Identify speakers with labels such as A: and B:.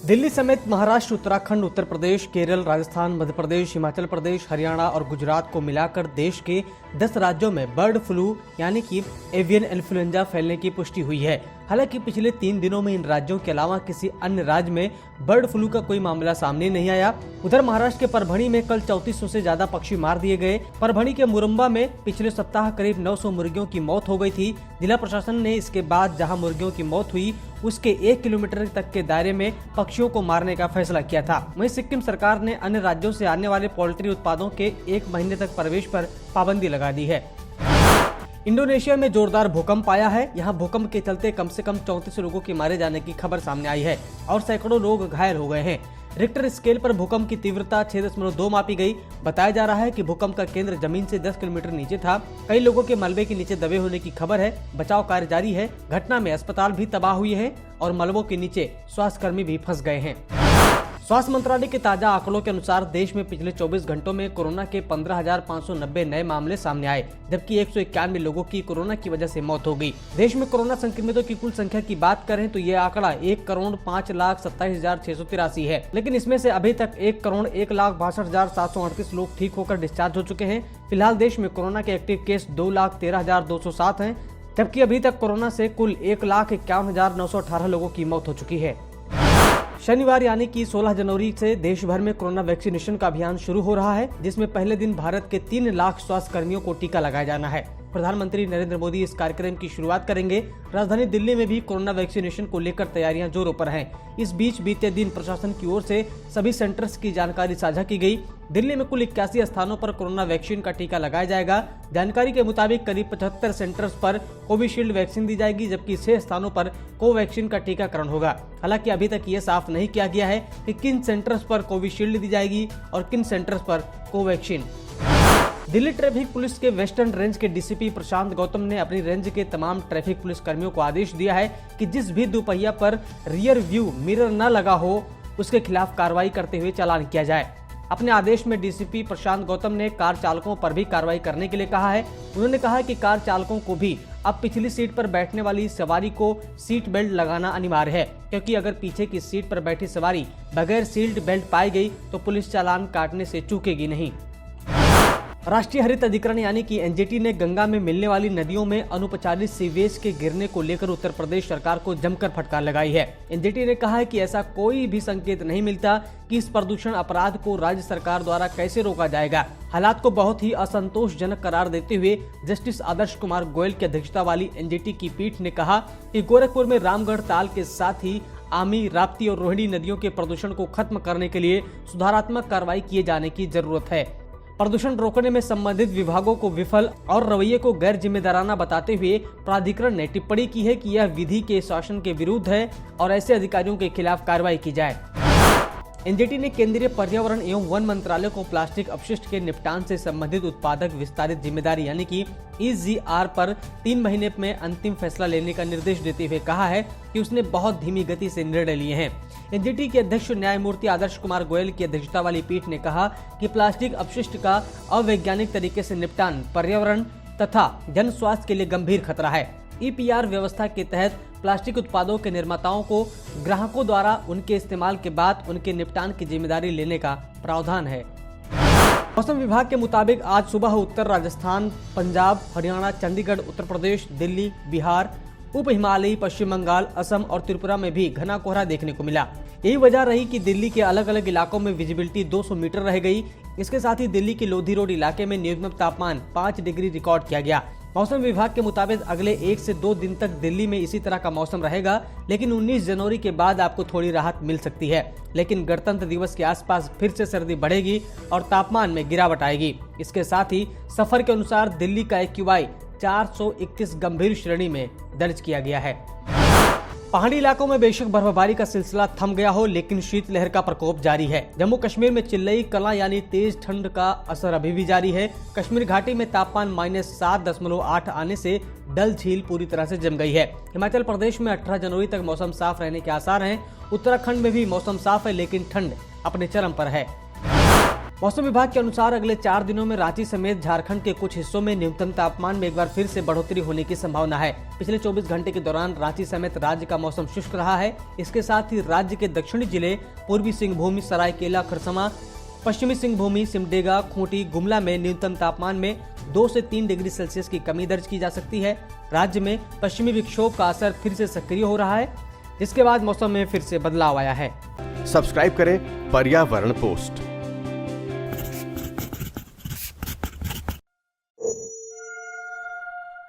A: दिल्ली समेत महाराष्ट्र, उत्तराखंड, उत्तर प्रदेश, केरल, राजस्थान, मध्य प्रदेश, हिमाचल प्रदेश, हरियाणा और गुजरात को मिलाकर देश के 10 राज्यों में बर्ड फ्लू यानी कि एवियन इन्फ्लुएंजा फैलने की पुष्टि हुई है। हालांकि पिछले 3 दिनों में इन राज्यों के अलावा किसी अन्य राज्य में बर्ड फ्लू का कोई मामला सामने नहीं आया। उधर महाराष्ट्र के परभणी में कल 3400 से ज्यादा पक्षी मार दिए गए। परभणी के मुरंबा में पिछले सप्ताह करीब 900 मुर्गियों की मौत हो गई थी। जिला प्रशासन ने इसके बाद जहां मुर्गियों की मौत हुई उसके 1 किलोमीटर तक के दायरे में पक्षियों को मारने का फैसला किया था। वहीं सिक्किम सरकार ने अन्य राज्यों से आने वाले पोल्ट्री उत्पादों के 1 महीने तक प्रवेश पर पाबंदी लगा दी है। इंडोनेशिया में जोरदार भूकंप आया है। यहां भूकंप के चलते कम से कम 34 लोगों के मारे जाने की खबर सामने आई है और सैकड़ों लोग घायल हो गए हैं। रिक्टर स्केल पर भूकंप की तीव्रता 6.2 मापी गई। बताया जा रहा है कि भूकंप का केंद्र जमीन से 10 किलोमीटर नीचे था। कई लोगों के मलबे के नीचे दबे होने की खबर है। बचाव कार्य जारी है। घटना में अस्पताल भी तबाह हुए हैं और मलबों के नीचे स्वास्थ्यकर्मी भी फंस गए हैं। स्वास्थ्य मंत्रालय के ताजा आंकड़ों के अनुसार देश में पिछले 24 घंटों में कोरोना के 15,590 नए मामले सामने आए, जबकि 191 लोगों की कोरोना की वजह से मौत हो गई। देश में कोरोना संक्रमितों की कुल संख्या की बात करें तो ये आंकड़ा 1,05,27,683 है, लेकिन इसमें से अभी तक 1,01,62,738 लोग ठीक होकर डिस्चार्ज हो चुके हैं। फिलहाल देश में कोरोना के एक्टिव केस 2,13,207 हैं, जबकि अभी तक कोरोना से कुल 1,51,918 लोगों की मौत हो चुकी है। शनिवार यानी कि 16 जनवरी से देश भर में कोरोना वैक्सीनेशन का अभियान शुरू हो रहा है, जिसमें पहले दिन भारत के 3 लाख स्वास्थ्य कर्मियों को टीका लगाया जाना है। प्रधानमंत्री नरेंद्र मोदी इस कार्यक्रम की शुरुआत करेंगे। राजधानी दिल्ली में भी कोरोना वैक्सीनेशन को लेकर तैयारियां जोरों पर हैं। इस बीच बीते दिन प्रशासन की ओर से सभी सेंटर्स की जानकारी साझा की गई। दिल्ली में कुल 81 स्थानों पर कोरोना वैक्सीन का टीका लगाया जाएगा। जानकारी के मुताबिक करीब 75 सेंटर्स पर कोविशील्ड वैक्सीन दी जाएगी, जबकि 6 स्थानों पर कोवैक्सीन का टीकाकरण होगा। हालांकि अभी तक ये साफ नहीं किया गया है कि किन सेंटर्स पर कोविशील्ड दी जाएगी और किन सेंटर्स पर कोवैक्सीन। दिल्ली ट्रैफिक पुलिस के वेस्टर्न रेंज के डीसीपी प्रशांत गौतम ने अपनी रेंज के तमाम ट्रैफिक पुलिस कर्मियों को आदेश दिया है कि जिस भी दोपहिया पर रियर व्यू मिरर न लगा हो उसके खिलाफ कार्रवाई करते हुए चालान किया जाए। अपने आदेश में डीसीपी प्रशांत गौतम ने कार चालकों पर भी कार्रवाई करने के लिए कहा है। उन्होंने कहा कि कार चालकों को भी अब पिछली सीट पर बैठने वाली सवारी को सीट बेल्ट लगाना अनिवार्य है, क्योंकि अगर पीछे की सीट पर बैठी सवारी बगैर सीट बेल्ट पाई गई तो पुलिस चालान काटने से चूकेगी नहीं। राष्ट्रीय हरित अधिकरण यानी कि एनजीटी ने गंगा में मिलने वाली नदियों में अनुपचारित सीवेज के गिरने को लेकर उत्तर प्रदेश सरकार को जमकर फटकार लगाई है। एनजीटी ने कहा है कि ऐसा कोई भी संकेत नहीं मिलता कि इस प्रदूषण अपराध को राज्य सरकार द्वारा कैसे रोका जाएगा। हालात को बहुत ही असंतोषजनक करार देते हुए जस्टिस आदर्श कुमार गोयल की अध्यक्षता वाली एनजीटी की पीठ ने कहा कि गोरखपुर में रामगढ़ ताल के साथ ही आमी, राप्ती और रोहिणी नदियों के प्रदूषण को खत्म करने के लिए सुधारात्मक कार्रवाई किए जाने की जरूरत है। प्रदूषण रोकने में संबंधित विभागों को विफल और रवैये को गैर जिम्मेदाराना बताते हुए प्राधिकरण ने टिप्पणी की है कि यह विधि के शासन के विरुद्ध है और ऐसे अधिकारियों के खिलाफ कार्रवाई की जाए। एनजीटी ने केंद्रीय पर्यावरण एवं वन मंत्रालय को प्लास्टिक अपशिष्ट के निपटान से संबंधित उत्पादक विस्तारित जिम्मेदारी यानी कि EGR पर 3 महीने में अंतिम फैसला लेने का निर्देश देते हुए कहा है कि उसने बहुत धीमी गति से निर्णय लिए हैं। एनजीटी के अध्यक्ष न्यायमूर्ति आदर्श कुमार गोयल की अध्यक्षता वाली पीठ ने कहा कि प्लास्टिक अपशिष्ट का अवैज्ञानिक तरीके से निपटान पर्यावरण तथा जन स्वास्थ्य के लिए गंभीर खतरा है। EPR व्यवस्था के तहत प्लास्टिक उत्पादों के निर्माताओं को ग्राहकों द्वारा उनके इस्तेमाल के बाद उनके निपटान की जिम्मेदारी लेने का प्रावधान है। मौसम विभाग के मुताबिक आज सुबह उत्तर राजस्थान, पंजाब, हरियाणा, चंडीगढ़, उत्तर प्रदेश, दिल्ली, बिहार, उप हिमालयी, पश्चिम बंगाल, असम और त्रिपुरा में भी घना कोहरा देखने को मिला। यही वजह रही कि दिल्ली के अलग अलग इलाकों में विजिबिलिटी 200 मीटर रह गई। इसके साथ ही दिल्ली के लोधी रोड इलाके में न्यूनतम तापमान 5 डिग्री रिकॉर्ड किया गया। मौसम विभाग के मुताबिक अगले 1 से 2 दिन तक दिल्ली में इसी तरह का मौसम रहेगा, लेकिन 19 जनवरी के बाद आपको थोड़ी राहत मिल सकती है। लेकिन गणतंत्र दिवस के आसपास फिर से सर्दी बढ़ेगी और तापमान में गिरावट आएगी। इसके साथ ही सफर के अनुसार दिल्ली का AQI 431 गंभीर श्रेणी में दर्ज किया गया है। पहाड़ी इलाकों में बेशक बर्फबारी का सिलसिला थम गया हो, लेकिन शीतलहर का प्रकोप जारी है। जम्मू कश्मीर में चिल्लई कला यानी तेज ठंड का असर अभी भी जारी है। कश्मीर घाटी में तापमान -7.8 आने से डल झील पूरी तरह से जम गई है। हिमाचल प्रदेश में 18 जनवरी तक मौसम साफ रहने के आसार हैं। उत्तराखंड में भी मौसम साफ है, लेकिन ठंड अपने चरम पर है। मौसम विभाग के अनुसार अगले 4 दिनों में रांची समेत झारखंड के कुछ हिस्सों में न्यूनतम तापमान में एक बार फिर से बढ़ोतरी होने की संभावना है। पिछले 24 घंटे के दौरान रांची समेत राज्य का मौसम शुष्क रहा है। इसके साथ ही राज्य के दक्षिणी जिले पूर्वी सिंहभूम, सरायकेला खरसावां, पश्चिमी सिंहभूम, सिमडेगा, खूंटी, गुमला में न्यूनतम तापमान में 2 से 3 डिग्री सेल्सियस की कमी दर्ज की जा सकती है। राज्य में पश्चिमी विक्षोभ का असर फिर से सक्रिय हो रहा है, जिसके बाद मौसम में फिर से बदलाव आया है।
B: सब्सक्राइब करें पर्यावरण पोस्ट।